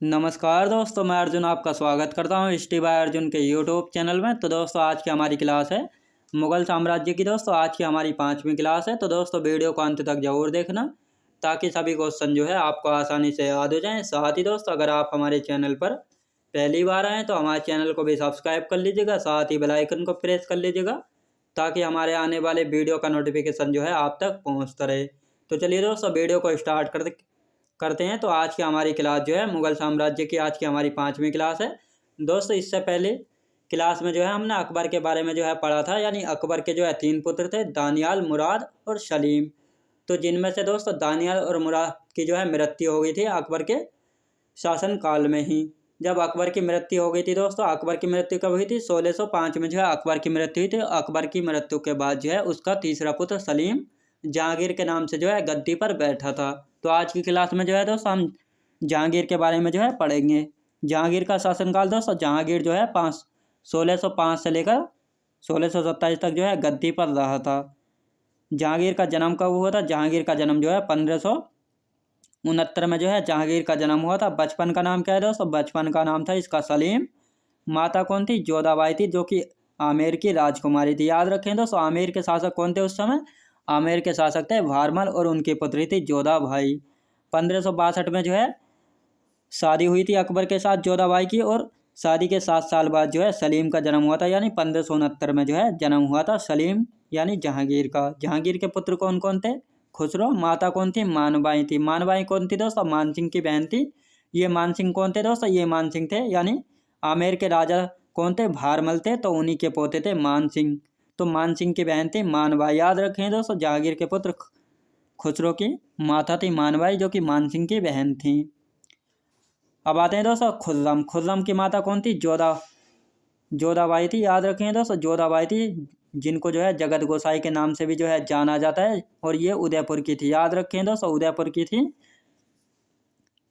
नमस्कार दोस्तों, मैं अर्जुन आपका स्वागत करता हूँ स्टी बाय अर्जुन के यूट्यूब चैनल में। तो दोस्तों आज की हमारी क्लास है मुगल साम्राज्य की। दोस्तों आज की हमारी 5वीं क्लास है। तो दोस्तों वीडियो को अंत तक जरूर देखना ताकि सभी क्वेश्चन जो है आपको आसानी से याद हो जाएं। साथ ही दोस्तों अगर आप हमारे चैनल पर पहली बार आएँ तो हमारे चैनल को भी सब्सक्राइब कर लीजिएगा, साथ ही बेल आइकन को प्रेस कर लीजिएगा ताकि हमारे आने वाले वीडियो का नोटिफिकेशन जो है आप तक पहुँचता रहे। तो चलिए दोस्तों वीडियो को स्टार्ट करते हैं। तो आज की हमारी क्लास जो है मुगल साम्राज्य की आज की हमारी 5वीं क्लास है। दोस्तों इससे पहले क्लास में जो है हमने अकबर के बारे में जो है पढ़ा था, यानी अकबर के जो है 3 पुत्र थे, दानियाल, मुराद और सलीम। तो जिनमें से दोस्तों दानियाल और मुराद की जो है मृत्यु हो गई थी अकबर के शासन काल में ही। जब अकबर की मृत्यु हो गई थी दोस्तों, अकबर की मृत्यु कब हुई थी? 1605 में जो है अकबर की मृत्यु हुई थी। अकबर की मृत्यु के बाद जो है उसका तीसरा पुत्र सलीम जहांगीर के नाम से जो है गद्दी पर बैठा था। तो आज की क्लास में जो है दोस्तों हम जहांगीर के बारे में जो है पढ़ेंगे। जहांगीर का शासनकाल दोस्तों, जहांगीर जो है 1605 से लेकर 1627 तक जो है गद्दी पर रहा था। जहांगीर का जन्म कब हुआ था? जहांगीर का जन्म जो है 1569 में जो है जहांगीर का जन्म हुआ था। बचपन का नाम क्या है दोस्तों? बचपन का नाम था इसका सलीम। माता कौन थी? जोधाबाई थी, जो कि आमेर की राजकुमारी थी। याद रखें दोस्तों, आमेर के शासक कौन थे उस समय? आमेर के शासक थे भारमल और उनकी पुत्री थी जोधाबाई। 1562 में जो है शादी हुई थी अकबर के साथ जोधाबाई की, और शादी के 7 साल बाद जो है सलीम का जन्म हुआ था, यानी 1569 में जो है जन्म हुआ था सलीम यानी जहांगीर का। जहांगीर के पुत्र कौन कौन थे? खुसरो। माता कौन थी? मानबाई थी। मानबाई कौन थी दोस्तों? मानसिंह की बहन थी। ये मानसिंह कौन थे दोस्तों? ये मानसिंह थे यानी आमेर के राजा कौन थे? भारमल थे, तो उन्हीं के पोते थे मानसिंह। तो मानसिंह की बहन थी मानबाई। याद रखें दोस्तों, जहांगीर के पुत्र खुसरो की माता थी मानबाई, जो कि मानसिंह की बहन थी। अब आते हैं दोस्तों खुर्रम। खुर्रम की माता कौन थी? जोधाबाई थी। याद रखें दोस्तों, जोधाबाई थी, जिनको जो है जगत गोसाई के नाम से भी जो है जाना जाता है, और ये उदयपुर की थी। याद रखें दोस्तों, उदयपुर की थी।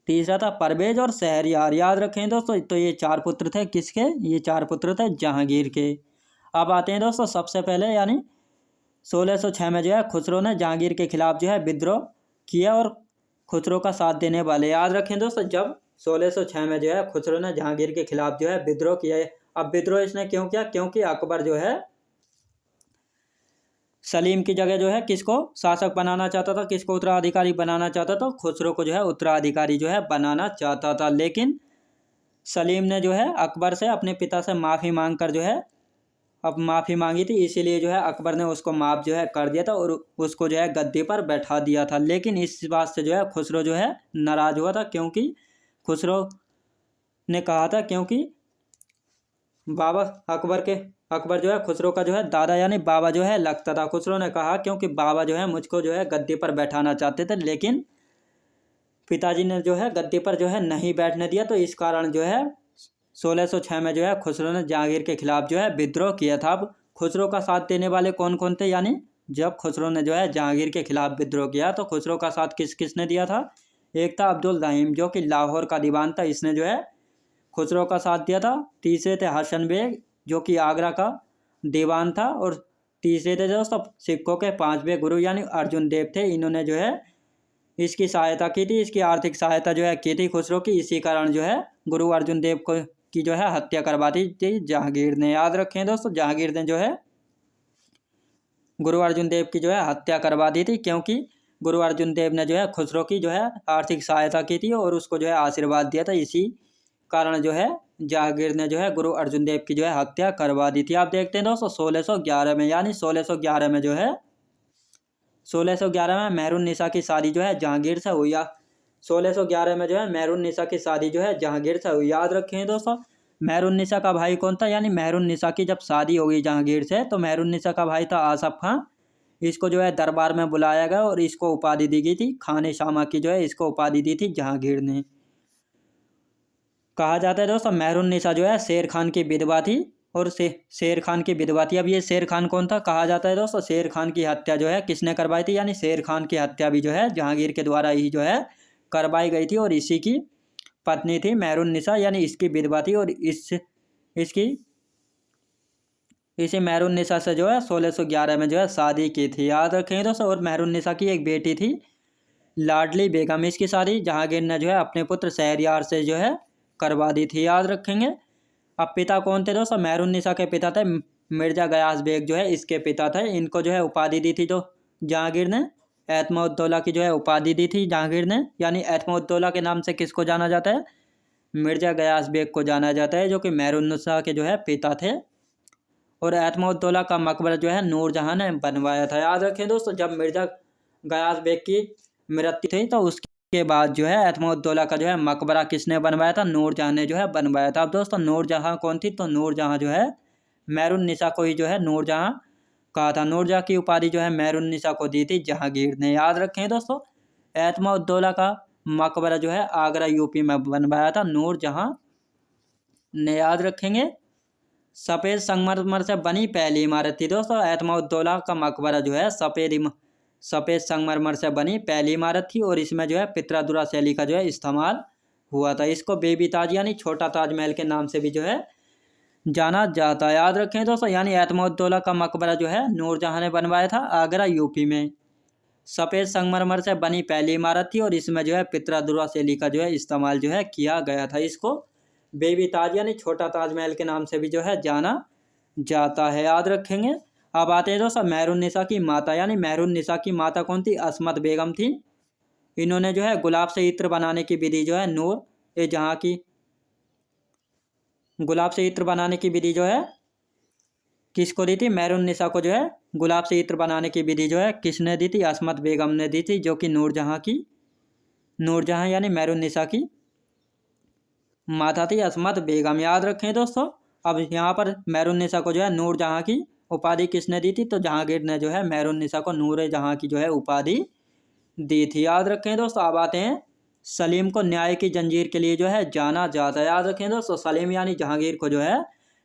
तीसरा था परवेज और शहरयार। याद रखें दोस्तों, तो ये 4 पुत्र थे किसके? ये 4 पुत्र थे जहांगीर के। अब आते हैं दोस्तों सबसे पहले, यानी 1606 में जो है खुसरो ने जहांगीर के खिलाफ जो है विद्रोह किया और खुसरो का साथ देने वाले। याद रखें दोस्तों, जब 1606 में जो है खुसरो ने जहांगीर के खिलाफ जो है विद्रोह किया है। अब विद्रोह इसने क्यों किया? क्योंकि अकबर जो है सलीम की जगह जो है किसको शासक बनाना चाहता था, किसको उत्तराधिकारी बनाना चाहता था? खुसरो को जो है उत्तराधिकारी जो है बनाना चाहता था। लेकिन सलीम ने जो है अकबर से अपने पिता से माफ़ी मांग कर जो है अब माफ़ी मांगी थी, इसीलिए जो है अकबर ने उसको माफ़ जो है कर दिया था और उसको जो है गद्दी पर बैठा दिया था। लेकिन इस बात से जो है खुसरो जो है नाराज़ हुआ था, क्योंकि खुसरो ने कहा था, क्योंकि बाबा अकबर जो है खुसरो का जो है दादा यानी बाबा जो है लगता था। खुसरो ने कहा क्योंकि बाबा जो है मुझको जो है गद्दी पर बैठाना चाहते थे, लेकिन पिताजी ने जो है गद्दी पर जो है नहीं बैठने दिया। तो इस कारण जो है 1606 में जो है खुसरो ने जहांगीर के खिलाफ जो है विद्रोह किया था। अब खुसरो का साथ देने वाले कौन कौन थे? यानी जब खुसरो ने जो है जहांगीर के खिलाफ विद्रोह किया तो खुसरो का साथ किसने दिया था? एक था अब्दुल रहीम, जो कि लाहौर का दीवान था, इसने जो है खुसरो का साथ दिया था। तीसरे थे हसन बेग, जो कि आगरा का दीवान था। और तीसरे थे दोस्तों सिखों के 5वें गुरु यानी अर्जुन देव थे। इन्होंने जो है इसकी सहायता की थी, इसकी आर्थिक सहायता जो है की थी खुसरो की। इसी कारण जो है गुरु अर्जुन देव को की जो है हत्या करवा दी थी जहांगीर ने। याद रखें दोस्तों, जहांगीर ने जो है गुरु अर्जुन देव की जो है हत्या करवा दी थी, क्योंकि गुरु अर्जुन देव ने जो है खुसरो की जो है आर्थिक सहायता की थी और उसको जो है आशीर्वाद दिया था। इसी कारण जो है जहांगीर ने जो है गुरु अर्जुन देव की जो है हत्या करवा दी थी। आप देखते हैं दोस्तों 1611 में, यानी 1611 में जो है 1611 में मेहरुन्निसा की शादी जो है जहांगीर से हुई। 1611 में जो है मेहरुन्निसा की शादी जो है जहांगीर से हुई। याद रखें दोस्तों, मेहरुन्निसा का भाई कौन था? यानी मेहरुन्निसा की जब शादी हो गई जहांगीर से, तो मेहरुन्निसा का भाई था आसफ खां। इसको जो है दरबार में बुलाया गया और इसको उपाधि दी गई थी खाने शामा की, जो है इसको उपाधि दी थी जहांगीर ने। कहा जाता है दोस्तों मेहरुन्निसा जो है शेर खान की विधवा थी, और शेर खान की विधवा थी। अब ये शेर खान कौन था? कहा जाता है दोस्तों शेर खान की हत्या जो है किसने करवाई थी? यानी शेर खान की हत्या भी जो है जहांगीर के द्वारा ही जो है करवाई गई थी, और इसी की पत्नी थी मेहरुन्निसा, यानी इसकी विधवा थी। और इसकी इसी मेहरुन्निसा से जो है 1611 में जो है शादी की थी। याद रखें दोस्तों, और मेहरुन्निसा की एक बेटी थी लाडली बेगम, इसकी शादी जहांगीर ने जो है अपने पुत्र शहरयार से जो है करवा दी थी, याद रखेंगे। अब पिता कौन थे दोस्तों, मेहरुन्निसा के पिता थे मिर्जा गयास बेग जो है इसके पिता थे। इनको जो है उपाधि दी थी जो जहांगीर ने, एतमाउद्दौला की जो है उपाधि दी थी जहांगीर ने, यानी एतमाउद्दौला के नाम से किसको जाना जाता है, मिर्जा गयास बेग को जाना जाता है, जो कि मेहरुन्निसा के जो है पिता थे। और एतमाउद्दौला का मकबरा जो है नूरजहां ने बनवाया था, याद रखें दोस्तों। जब मिर्जा गयास बेग की मृत्यु थी तो उसके बाद जो है एतमाउद्दौला का जो है मकबरा किसने बनवाया था, नूरजहां ने जो है बनवाया था। अब दोस्तों नूरजहां कौन थी, तो नूरजहां जो है मेहरुन्निसा को ही जो है नूरजहां कहा था। नूरजहां की उपाधि जो है मेहरुन्निसा को दी थी जहांगीर ने, याद रखें दोस्तों। एतमाउद्दौला का मकबरा जो है आगरा यूपी में बनवाया था नूरजहां ने, याद रखेंगे। सफ़ेद संगमरमर से बनी पहली इमारत थी दोस्तों एतमाउद्दौला का मकबरा जो है सफ़ेद संगमरमर से बनी पहली इमारत थी, और इसमें जो है पित्रादुरा शैली का जो है इस्तेमाल हुआ था। इसको बेबी ताज यानी छोटा ताजमहल के नाम से भी जो है जाना जाता है, याद रखें दोस्तों। यानी एतमाउद्दौला का मकबरा जो है नूरजहां ने बनवाया था आगरा यूपी में। सफ़ेद संगमरमर से बनी पहली इमारत थी, और इसमें जो है पित्रादुरा शैली का जो है इस्तेमाल जो है किया गया था। इसको बेबी ताज यानी छोटा ताजमहल के नाम से भी जो है जाना जाता है, याद रखेंगे। अब आते हैं दोस्तों मेहरुन्निसा की माता, यानी मेहरुन्निसा की माता कौन थी, अस्मत बेगम थी। इन्होंने जो है गुलाब से इत्र बनाने की विधि जो है नूर जहाँ की गुलाब से इत्र बनाने की विधि जो है किसको दी थी, मेहरुन्निसा को जो है गुलाब से इत्र बनाने की विधि जो है किसने दी थी, अस्मत बेगम ने दी थी, जो कि नूरजहां यानी मेहरुन्निसा की माता थी अस्मत बेगम, याद रखें दोस्तों। अब यहाँ पर मेहरुन्निसा को जो है नूरजहां की उपाधि किसने दी थी, तो जहांगीर ने जो है मेहरुन्निसा को नूर जहां की जो है उपाधि दी थी, याद रखें दोस्तों। अब आते हैं सलीम को न्याय की जंजीर के लिए जो है जाना जाता है, याद रखें दोस्तों। सलीम यानी जहांगीर को जो है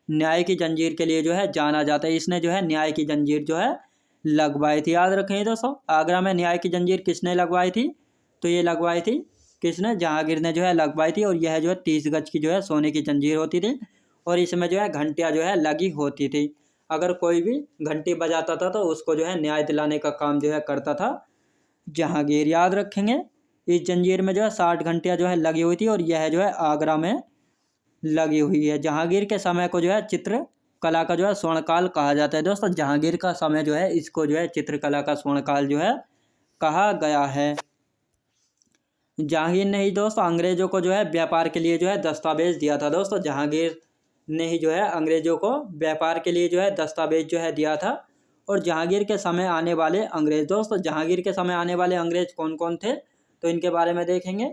न्याय की जंजीर के लिए जो है जाना जाता है। इसने जो है न्याय की जंजीर जो है लगवाई थी, याद रखें दोस्तों। आगरा में न्याय की जंजीर किसने लगवाई थी, तो ये लगवाई थी किसने, जहांगीर ने जो है लगवाई थी। और यह जो है 30 गज की जो है सोने की जंजीर होती थी, और इसमें जो है घंटियाँ जो है लगी होती थी। अगर कोई भी घंटी बजाता था तो उसको जो है न्याय दिलाने का काम जो है करता था जहांगीर, याद रखेंगे। इस जंजीर में जो है 60 घंटियाँ जो है लगी हुई थी, और यह जो है आगरा में लगी हुई है। जहांगीर के समय को जो है चित्रकला का जो है स्वर्णकाल कहा जाता है दोस्तों। जहांगीर का समय जो है इसको जो है चित्रकला का स्वर्णकाल जो है कहा गया है। जहांगीर ने ही दोस्तों अंग्रेजों को जो है व्यापार के लिए जो है दस्तावेज दिया था दोस्तों। जहांगीर ने ही जो है अंग्रेजों को व्यापार के लिए जो है दस्तावेज जो है दिया था। और जहांगीर के समय आने वाले अंग्रेज दोस्तों, जहांगीर के समय आने वाले अंग्रेज कौन कौन थे, तो इनके बारे में देखेंगे।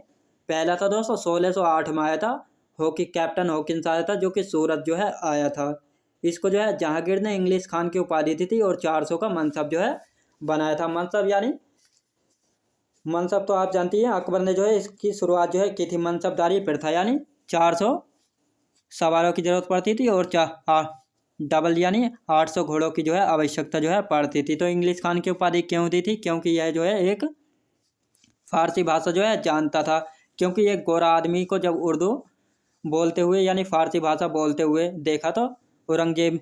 पहला था दोस्तों 1608 में आया था कैप्टन हॉकिंस आया था, जो कि सूरत जो है आया था। इसको जो है जहांगीर ने इंग्लिश खान की उपाधि दी थी, और 400 का मनसब जो है बनाया था। मनसब यानी मनसब तो आप जानती हैं, अकबर ने जो है इसकी शुरुआत जो है की थी। मनसबदारी प्रथा यानी 400 सवारों की जरूरत पड़ती थी, और डबल यानी 800 घोड़ों की जो है आवश्यकता जो है पड़ती थी। तो इंग्लिश खान की उपाधि क्यों दी थी, क्योंकि यह जो है एक फारसी भाषा जो है जानता था। क्योंकि एक गोरा आदमी को जब उर्दू बोलते हुए यानी फारसी भाषा बोलते हुए देखा, तो औरंगजेब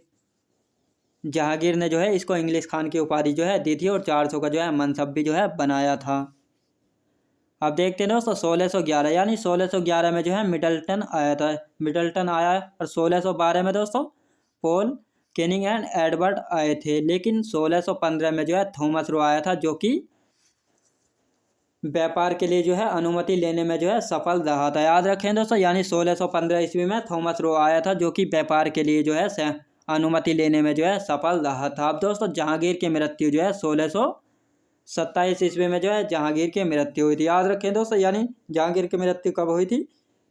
जहांगीर ने जो है इसको इंग्लिश खान की उपाधि जो है दी थी, और 400 का जो है मनसब भी जो है बनाया था। अब देखते हैं दोस्तों 1611 यानी 1611 में जो है मिडल्टन आया था, मिडल्टन आया। और 1612 में दोस्तों पॉल केनिंग एंड एडवर्ड आए थे। लेकिन 1615 में जो है थॉमस रो आया था, जो कि व्यापार के लिए जो है अनुमति लेने में जो है सफल रहा था, याद रखें दोस्तों। यानी 1615 ईस्वी में थॉमस रो आया था, जो कि व्यापार के लिए जो है अनुमति लेने में जो है सफल रहा था। अब दोस्तों जहांगीर की मृत्यु जो है 1627 ईस्वी में जो है जहांगीर की मृत्यु हुई थी, याद रखें दोस्तों। यानी जहांगीर की मृत्यु कब हुई थी,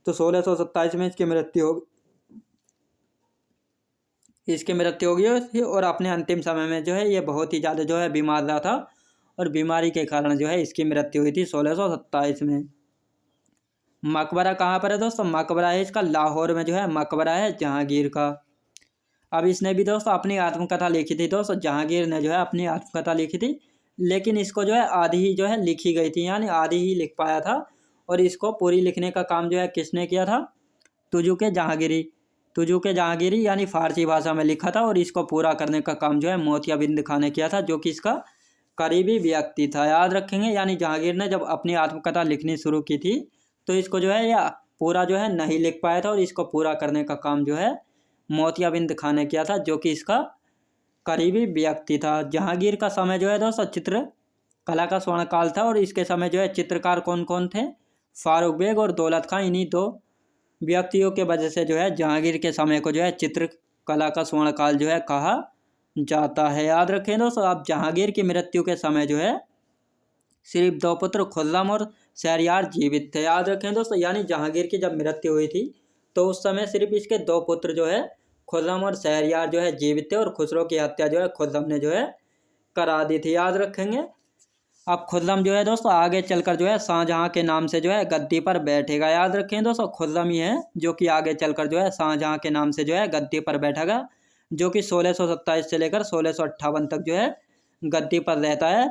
तो 1627 में इसकी मृत्यु हो गई। और अपने अंतिम समय में जो है ये बहुत ही ज़्यादा जो है बीमार रहा था, और बीमारी के कारण जो है इसकी मृत्यु हुई थी 1627 में। मकबरा कहाँ पर है दोस्तों, मकबरा है इसका लाहौर में जो है मकबरा है जहांगीर का। अब इसने भी दोस्तों अपनी आत्मकथा लिखी थी दोस्तों, जहांगीर ने जो है अपनी आत्मकथा लिखी थी, लेकिन इसको जो है आधी ही जो है लिखी गई थी, यानी आधी ही लिख पाया था। और इसको पूरी लिखने का काम जो है किसने किया था, तुजुके जहांगीरी यानी फारसी भाषा में लिखा था। और इसको पूरा करने का काम जो है मोतियाबिंद खां ने किया था, जो कि इसका करीबी व्यक्ति था, याद रखेंगे। यानी जहांगीर ने जब अपनी आत्मकथा लिखनी शुरू की थी तो इसको जो है या पूरा जो है नहीं लिख पाया था, और इसको पूरा करने का काम जो है मोतियाबिंद खां ने किया था, जो कि इसका करीबी व्यक्ति था। जहांगीर का समय जो है दोस्तों चित्र कला का स्वर्ण काल था, और इसके समय जो है चित्रकार कौन कौन थे, फारूक बेग और दौलत खां। इन्हीं दो व्यक्तियों के वजह से जो है जहांगीर के समय को जो है चित्रकला का स्वर्ण काल जो है कहा जाता है। याद रखें दोस्तों। अब जहांगीर की मृत्यु के समय जो है सिर्फ दो पुत्र खुर्रम और शहरयार जीवित थे। याद रखें दोस्तों। यानी जहांगीर की जब मृत्यु हुई थी तो उस समय सिर्फ इसके दो पुत्र जो है खुर्रम और शहरयार जो है जीवित थे, और खुसरो की हत्या जो है खुर्रम ने जो है करा दी थी। याद रखेंगे। अब खुर्रम जो है दोस्तों आगे चलकर जो है शाहजहां के नाम से जो है गद्दी पर बैठेगा। याद रखें दोस्तों। खुर्रम ही है जो कि आगे चलकर जो है शाहजहां के नाम से जो है गद्दी पर बैठेगा, जो कि 1627 से लेकर 1658 तक जो है गद्दी पर रहता है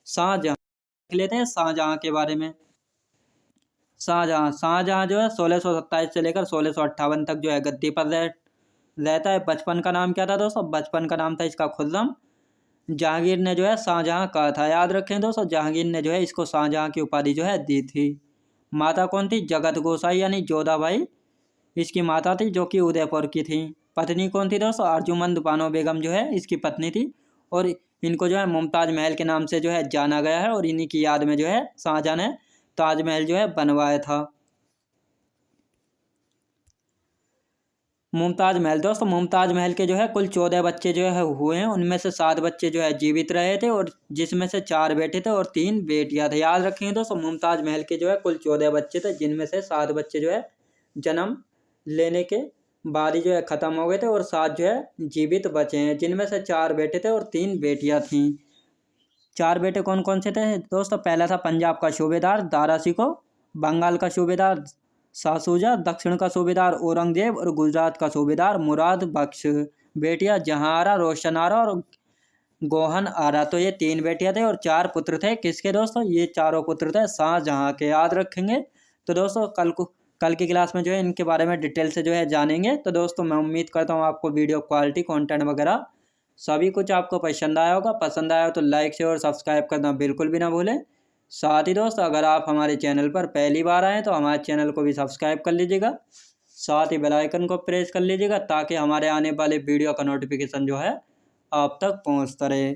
शाहजहां। देख लेते हैं शाहजहां के बारे में। शाहजहां जो है 1627 से लेकर 1658 तक जो है गद्दी पर रहता है। बचपन का नाम क्या था दोस्तों? बचपन का नाम था इसका खुर्रम। जहांगीर ने जो है शाहजहां कहा था। याद रखें दोस्तों। जहांगीर ने जो है इसको शाहजहां की उपाधि जो है दी थी। माता कौन थी? जगत गोसाई यानी जोधाबाई इसकी माता थी, जो कि उदयपुर की थी। पत्नी कौन थी दोस्तों? अर्जुमंद बानो बेगम जो है इसकी पत्नी थी, और इनको जो है मुमताज महल के नाम से जो है जाना गया है, और इन्हीं की याद में जो है शाहजहां ने ताजमहल जो है बनवाया था। मुमताज महल दोस्तों, मुमताज महल के जो है कुल 14 बच्चे जो है हुए हैं, उनमें से 7 बच्चे जो है जीवित रहे थे, और जिसमें से 4 बेटे थे और 3 बेटियां थे। याद रखेंगे दोस्तों। मुमताज महल के जो है कुल 14 बच्चे थे, जिनमें से 7 बच्चे जो है जन्म लेने के बाद ही जो है खत्म हो गए थे, और 7 जो है जीवित बचे हैं, जिनमें से 4 बेटे थे और 3 बेटियां थीं। 4 बेटे कौन कौन से थे दोस्तों? पहला था पंजाब का सूबेदार दारा सिकोह, बंगाल का सूबेदार शाह शुजा, दक्षिण का सूबेदार औरंगजेब, और गुजरात का सूबेदार मुराद बख्श। बेटियां जहांआरा, रोशन आरा और गोहन आरा। तो ये 3 बेटियां थे और 4 पुत्र थे। किसके दोस्तों? ये चारों पुत्र थे शाहजहां के। याद रखेंगे। तो दोस्तों कल की क्लास में जो है इनके बारे में डिटेल से जो है जानेंगे। तो दोस्तों मैं उम्मीद करता हूँ आपको वीडियो क्वालिटी कंटेंट वगैरह सभी कुछ आपको पसंद आया होगा। पसंद आया हो तो लाइक शेयर और सब्सक्राइब करना बिल्कुल भी ना भूलें। साथ ही दोस्तों अगर आप हमारे चैनल पर पहली बार आएँ तो हमारे चैनल को भी सब्सक्राइब कर लीजिएगा, साथ ही बेल आइकन को प्रेस कर लीजिएगा, ताकि हमारे आने वाले वीडियो का नोटिफिकेशन जो है आप तक पहुँचता रहे।